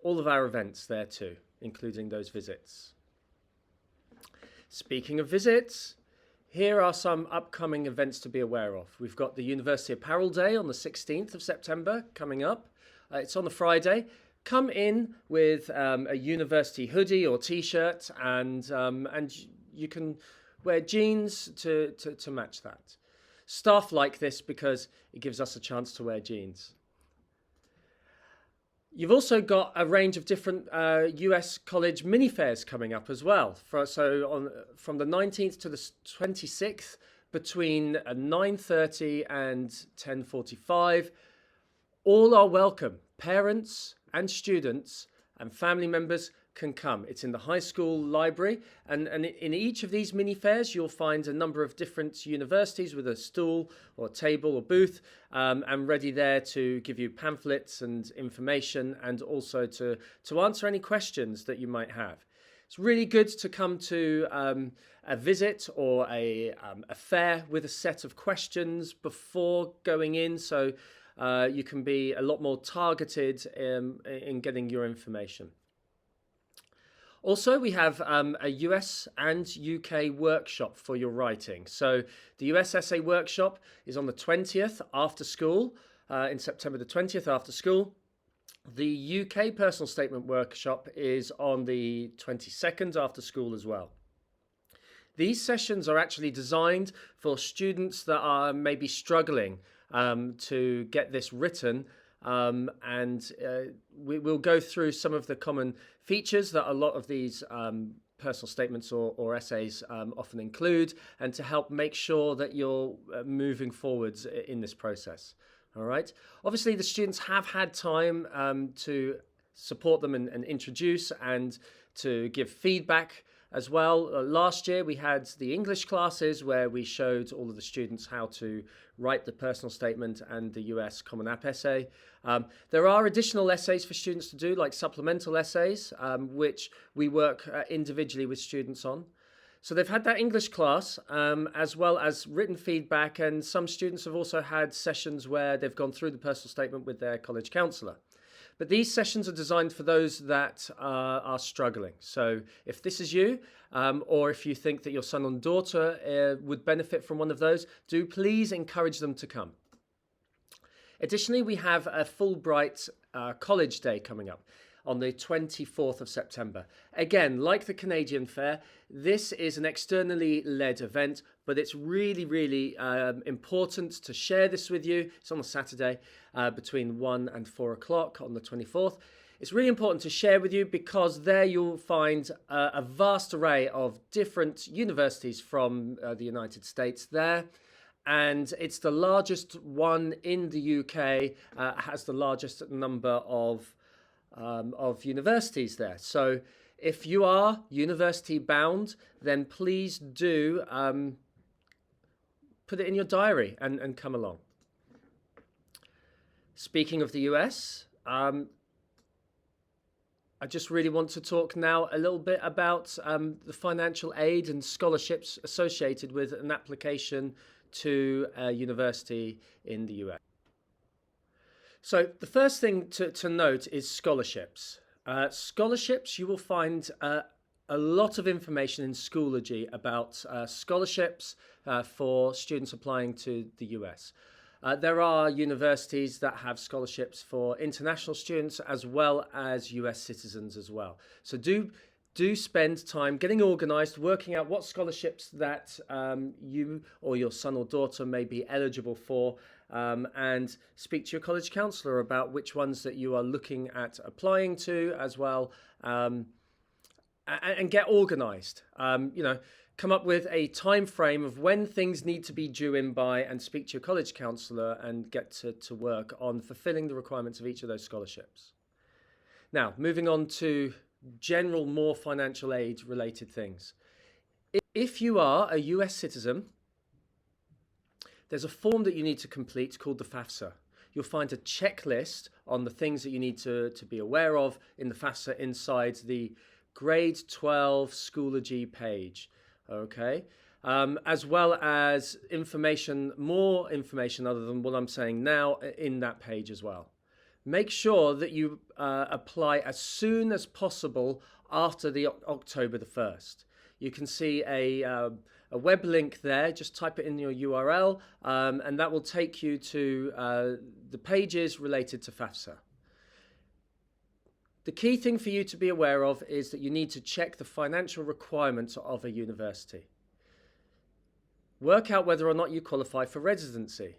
all of our events there too, including those visits. Speaking of visits, here are some upcoming events to be aware of. We've got the University Apparel Day on the 16th of September coming up. It's on the Friday. Come in with a university hoodie or t-shirt, and you can wear jeans to match that. Staff like this because it gives us a chance to wear jeans. You've also got a range of different US college mini fairs coming up as well. From the 19th to the 26th, between 9:30 and 10:45, all are welcome. Parents and students and family members can come. It's in the high school library, and in each of these mini fairs you'll find a number of different universities with a stool or table or booth, and ready there to give you pamphlets and information, and also to answer any questions that you might have. It's really good to come to a visit or a fair with a set of questions before going in, so you can be a lot more targeted in getting your information. Also, we have a US and UK workshop for your writing. So the US essay workshop is on the 20th after school, in September the 20th after school. The UK personal statement workshop is on the 22nd after school as well. These sessions are actually designed for students that are maybe struggling to get this written. We will go through some of the common features that a lot of these personal statements or essays often include, and to help make sure that you're moving forwards in this process. All right. Obviously, the students have had time to support them and introduce and to give feedback as well. Last year we had the English classes where we showed all of the students how to write the personal statement and the US Common App essay. There are additional essays for students to do, like supplemental essays, which we work individually with students on. So they've had that English class, as well as written feedback, and some students have also had sessions where they've gone through the personal statement with their college counsellor. But these sessions are designed for those that are struggling. So if this is you, or if you think that your son or daughter would benefit from one of those, do please encourage them to come. Additionally, we have a Fulbright College Day coming up on the 24th of September. Again, like the Canadian Fair, this is an externally led event, but it's really, really important to share this with you. It's on a Saturday between 1 and 4 o'clock on the 24th. It's really important to share with you because there you'll find a vast array of different universities from the United States there. And it's the largest one in the UK, has the largest number of universities there. So if you are university bound, then please do put it in your diary and come along. Speaking of the US, I just really want to talk now a little bit about the financial aid and scholarships associated with an application to a university in the US. So the first thing to note is scholarships. Scholarships, you will find a lot of information in Schoology about scholarships for students applying to the US. There are universities that have scholarships for international students as well as US citizens as well. So do spend time getting organised, working out what scholarships that you or your son or daughter may be eligible for, and speak to your college counsellor about which ones that you are looking at applying to as well, and get organised. Come up with a time frame of when things need to be due in by, and speak to your college counsellor and get to work on fulfilling the requirements of each of those scholarships. Now, moving on to general, more financial aid related things. If you are a US citizen, there's a form that you need to complete called the FAFSA. You'll find a checklist on the things that you need to be aware of in the FAFSA inside the grade 12 Schoology page, okay? As well as more information other than what I'm saying now in that page as well. Make sure that you apply as soon as possible after the October the 1st. you can see a web link there. Just type it in your URL, and that will take you to the pages related to FAFSA. The key thing for you to be aware of is that you need to check the financial requirements of a university. Work out whether or not you qualify for residency.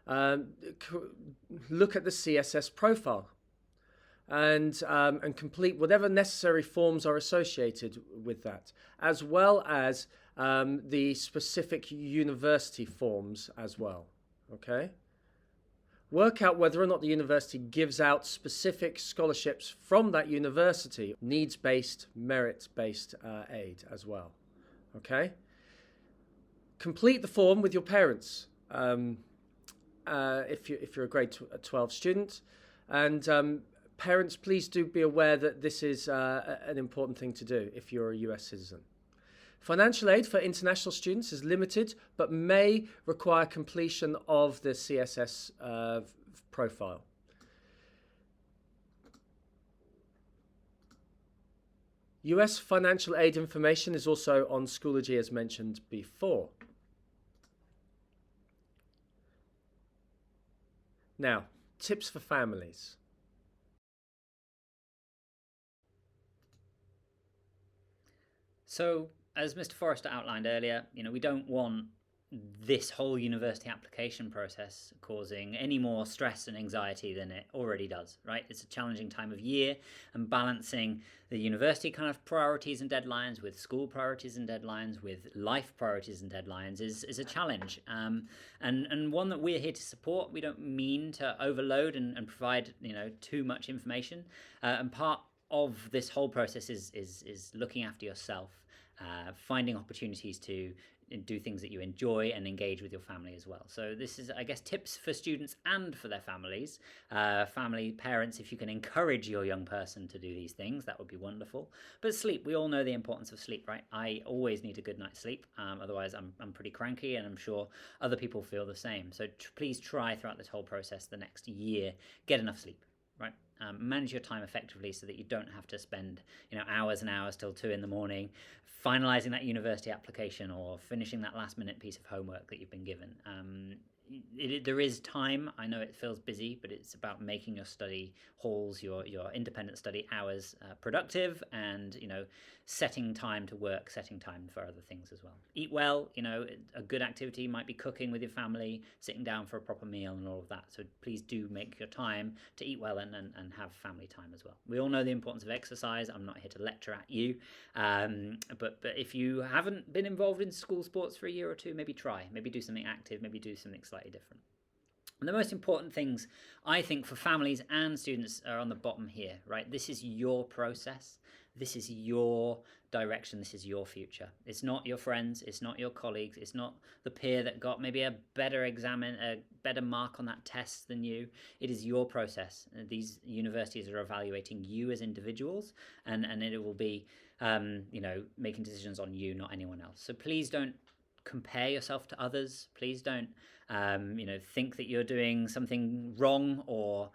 Look at the CSS profile and complete whatever necessary forms are associated with that, as well as the specific university forms as well. Okay? Work out whether or not the university gives out specific scholarships from that university, needs-based, merit-based aid as well. Okay? Complete the form with your parents if you're a grade 12 student. And parents, please do be aware that this is an important thing to do if you're a US citizen. Financial aid for international students is limited, but may require completion of the CSS profile. US financial aid information is also on Schoology, as mentioned before. Now, tips for families. So, as Mr. Forrester outlined earlier, we don't want this whole university application process causing any more stress and anxiety than it already does, right? It's a challenging time of year, and balancing the university kind of priorities and deadlines with school priorities and deadlines, with life priorities and deadlines is a challenge, and one that we're here to support. We don't mean to overload and provide too much information, and part of this whole process is looking after yourself, finding opportunities to do things that you enjoy and engage with your family as well. So this is, I guess, tips for students and for their families. Family, parents, if you can encourage your young person to do these things, that would be wonderful. But sleep, we all know the importance of sleep, right? I always need a good night's sleep. Otherwise, I'm pretty cranky, and I'm sure other people feel the same. So please try throughout this whole process the next year, get enough sleep, right? Manage your time effectively so that you don't have to spend hours and hours till 2 a.m. finalizing that university application or finishing that last minute piece of homework that you've been given. There is time. I know it feels busy, but it's about making your study halls, your independent study hours productive, and setting time to work, setting time for other things as well. Eat well. A good activity might be cooking with your family, sitting down for a proper meal, and all of that. So please do make your time to eat well and have family time as well. We all know the importance of exercise. I'm not here to lecture at you, but if you haven't been involved in school sports for a year or two, maybe do something active, maybe do something slightly different. And the most important things, I think, for families and students are on the bottom here, right? This is your process. This is your direction. This is your future. It's not your friends. It's not your colleagues. It's not the peer that got maybe a better mark on that test than you. It is your process. These universities are evaluating you as individuals, and it will be, making decisions on you, not anyone else. So please don't compare yourself to others. Please don't, think that you're doing something wrong or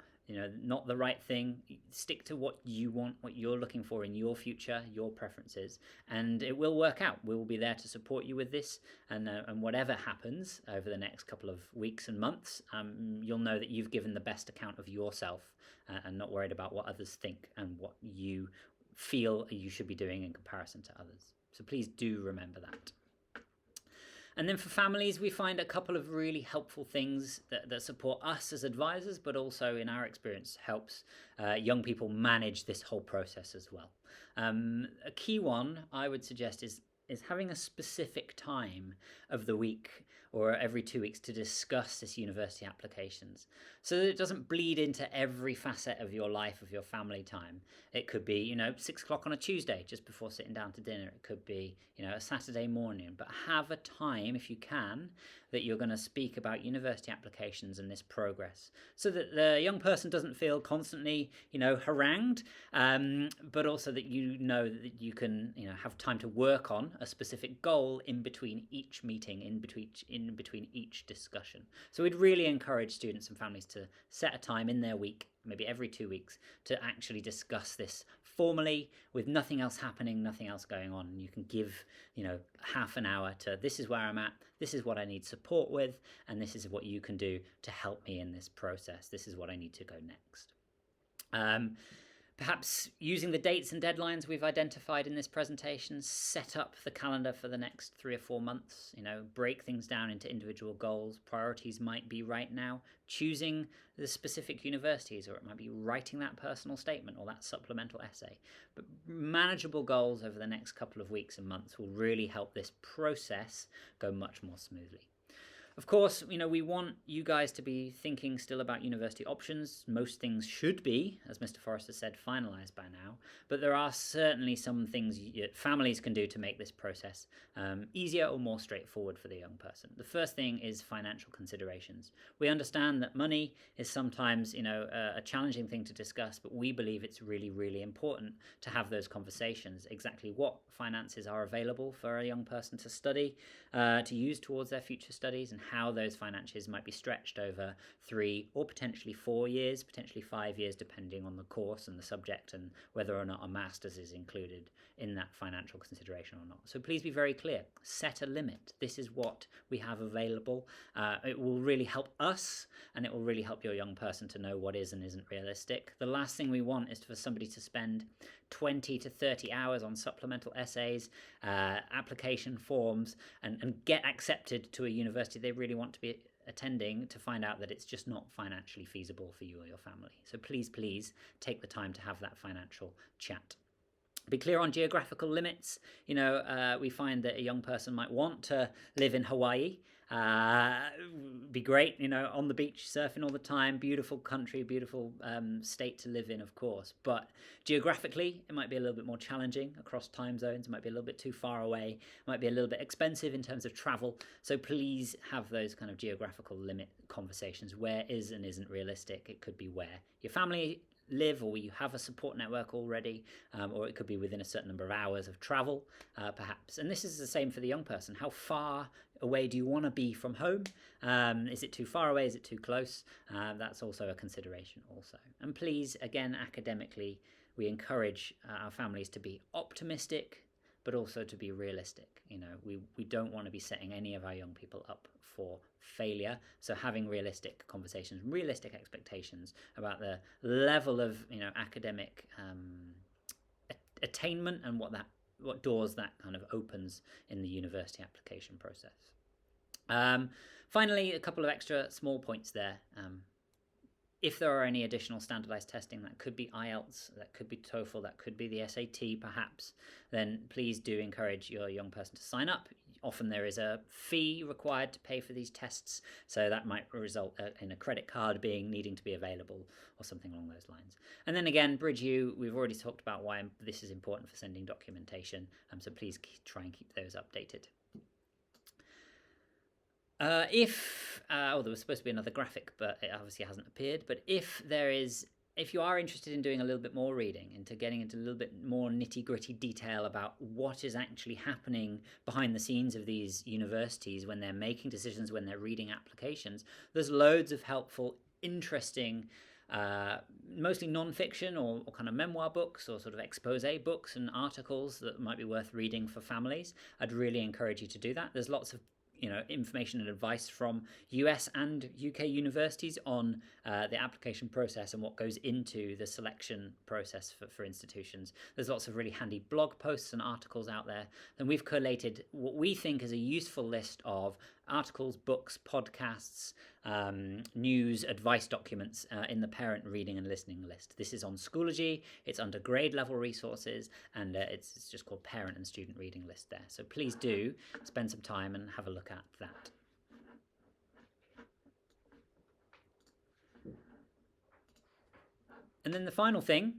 not the right thing. Stick to what you want, what you're looking for in your future, your preferences, and it will work out. We will be there to support you with this, and whatever happens over the next couple of weeks and months, you'll know that you've given the best account of yourself, and not worried about what others think and what you feel you should be doing in comparison to others. So please do remember that. And then for families, we find a couple of really helpful things that support us as advisors, but also in our experience helps young people manage this whole process as well. A key one I would suggest is having a specific time of the week or every 2 weeks to discuss this university applications, so that it doesn't bleed into every facet of your life, of your family time. It could be 6 o'clock on a Tuesday just before sitting down to dinner. It could be a Saturday morning, but have a time, if you can, that you're going to speak about university applications and this progress, so that the young person doesn't feel constantly harangued, but also that that you can have time to work on a specific goal in between each meeting, in in between each discussion. So we'd really encourage students and families to set a time in their week, maybe every 2 weeks, to actually discuss this formally with nothing else happening, nothing else going on. And you can give, half an hour to, this is where I'm at, this is what I need support with, and this is what you can do to help me in this process. This is what I need to go next. Perhaps using the dates and deadlines we've identified in this presentation, set up the calendar for the next 3 or 4 months, break things down into individual goals. Priorities might be right now choosing the specific universities, or it might be writing that personal statement or that supplemental essay. But manageable goals over the next couple of weeks and months will really help this process go much more smoothly. Of course, we want you guys to be thinking still about university options. Most things should be, as Mr. Forrester said, finalised by now. But there are certainly some things families can do to make this process easier or more straightforward for the young person. The first thing is financial considerations. We understand that money is sometimes, a challenging thing to discuss, but we believe it's really, really important to have those conversations. Exactly what finances are available for a young person to study, to use towards their future studies, and how those finances might be stretched over 3 or potentially 4 years, potentially 5 years, depending on the course and the subject and whether or not a master's is included in that financial consideration or not. So please be very clear. Set a limit. This is what we have available. It will really help us, and it will really help your young person to know what is and isn't realistic. The last thing we want is for somebody to spend 20 to 30 hours on supplemental essays, application forms, and get accepted to a university they really want to be attending, to find out that it's just not financially feasible for you or your family. So please take the time to have that financial chat. Be clear on geographical limits. We find that a young person might want to live in Hawaii. Be great, on the beach, surfing all the time, beautiful country, beautiful state to live in, of course. But geographically, it might be a little bit more challenging across time zones. It might be a little bit too far away. It might be a little bit expensive in terms of travel. So please have those kind of geographical limit conversations. Where is and isn't realistic? It could be where your family live, or you have a support network already, or it could be within a certain number of hours of travel, perhaps. And this is the same for the young person. How far away do you want to be from home? Is it too far away? Is it too close? That's also a consideration also. And please, again, academically, we encourage our families to be optimistic, but also to be realistic. We don't want to be setting any of our young people up for failure. So having realistic conversations, realistic expectations about the level of academic attainment and what doors that kind of opens in the university application process. Finally, a couple of extra small points there. If there are any additional standardized testing, that could be IELTS, that could be TOEFL, that could be the SAT perhaps, then please do encourage your young person to sign up. Often there is a fee required to pay for these tests, so that might result in a credit card needing to be available or something along those lines. And then again, BridgeU, we've already talked about why this is important for sending documentation, so please try and keep those updated. There was supposed to be another graphic, but it obviously hasn't appeared. But if you are interested in doing a little bit more reading, into getting into a little bit more nitty-gritty detail about what is actually happening behind the scenes of these universities when they're making decisions, when they're reading applications, there's loads of helpful, interesting, mostly non-fiction or kind of memoir books or sort of expose books and articles that might be worth reading for families. I'd really encourage you to do that. There's lots of information and advice from US and UK universities on the application process and what goes into the selection process for institutions. There's lots of really handy blog posts and articles out there. And we've collated what we think is a useful list of articles, books, podcasts, news, advice documents in the parent reading and listening list. This is on Schoology, it's under grade level resources, and it's just called parent and student reading list there. So please do spend some time and have a look at that. And then the final thing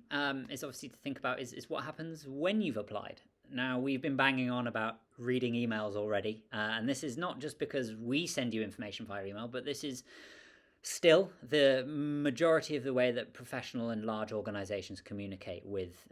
is obviously to think about is what happens when you've applied. Now, we've been banging on about reading emails already, and this is not just because we send you information via email, but this is Still, the majority of the way that professional and large organisations communicate with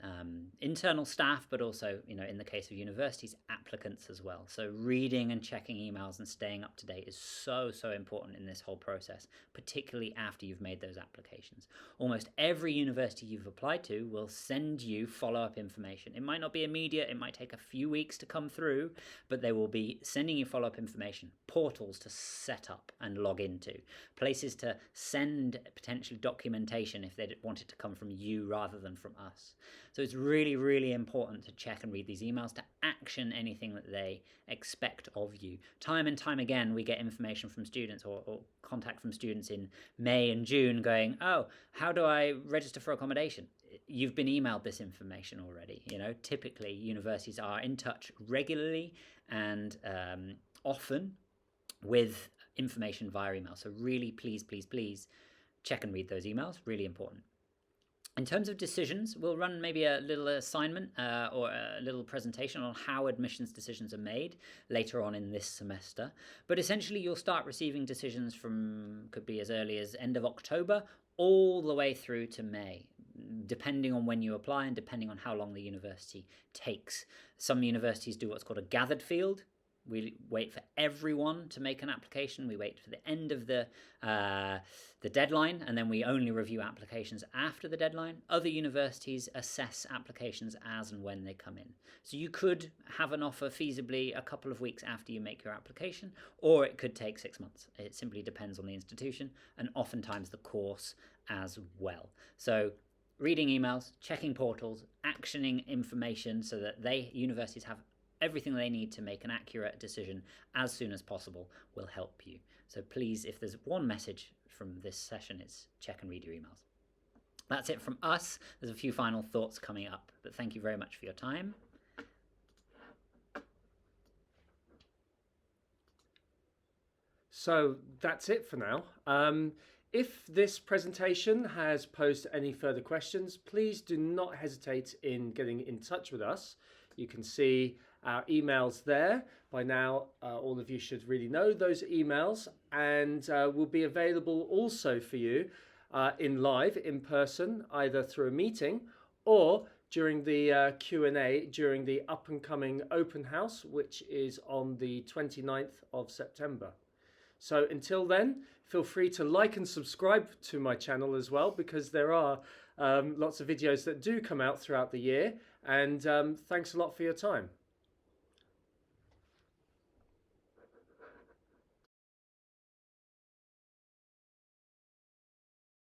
internal staff, but also, in the case of universities, applicants as well. So reading and checking emails and staying up to date is so important in this whole process, particularly after you've made those applications. Almost every university you've applied to will send you follow-up information. It might not be immediate, it might take a few weeks to come through, but they will be sending you follow-up information, portals to set up and log into, places to send potentially documentation if they want it to come from you rather than from us. So it's really important to check and read these emails, to action anything that they expect of you. Time and time again, we get information from students or contact from students in May and June going, oh, how do I register for accommodation? You've been emailed this information already. Typically universities are in touch regularly and often with information via email. So really, please check and read those emails. Really important. In terms of decisions, we'll run maybe a little assignment or a little presentation on how admissions decisions are made later on in this semester. But essentially, you'll start receiving decisions from, could be as early as end of October, all the way through to May, depending on when you apply and depending on how long the university takes. Some universities do what's called a gathered field. We wait for everyone to make an application. We wait for the end of the deadline, and then we only review applications after the deadline. Other universities assess applications as and when they come in. So you could have an offer feasibly a couple of weeks after you make your application, or it could take 6 months. It simply depends on the institution and oftentimes the course as well. So reading emails, checking portals, actioning information so that universities have everything they need to make an accurate decision as soon as possible will help you. So please, if there's one message from this session, it's check and read your emails. That's it from us. There's a few final thoughts coming up, but thank you very much for your time. So that's it for now. If this presentation has posed any further questions, please do not hesitate in getting in touch with us. You can see our emails there. By now, all of you should really know those emails, and will be available also for you in person, either through a meeting or during the Q&A during the up and coming open house, which is on the 29th of September. So until then, feel free to like and subscribe to my channel as well, because there are lots of videos that do come out throughout the year. And thanks a lot for your time.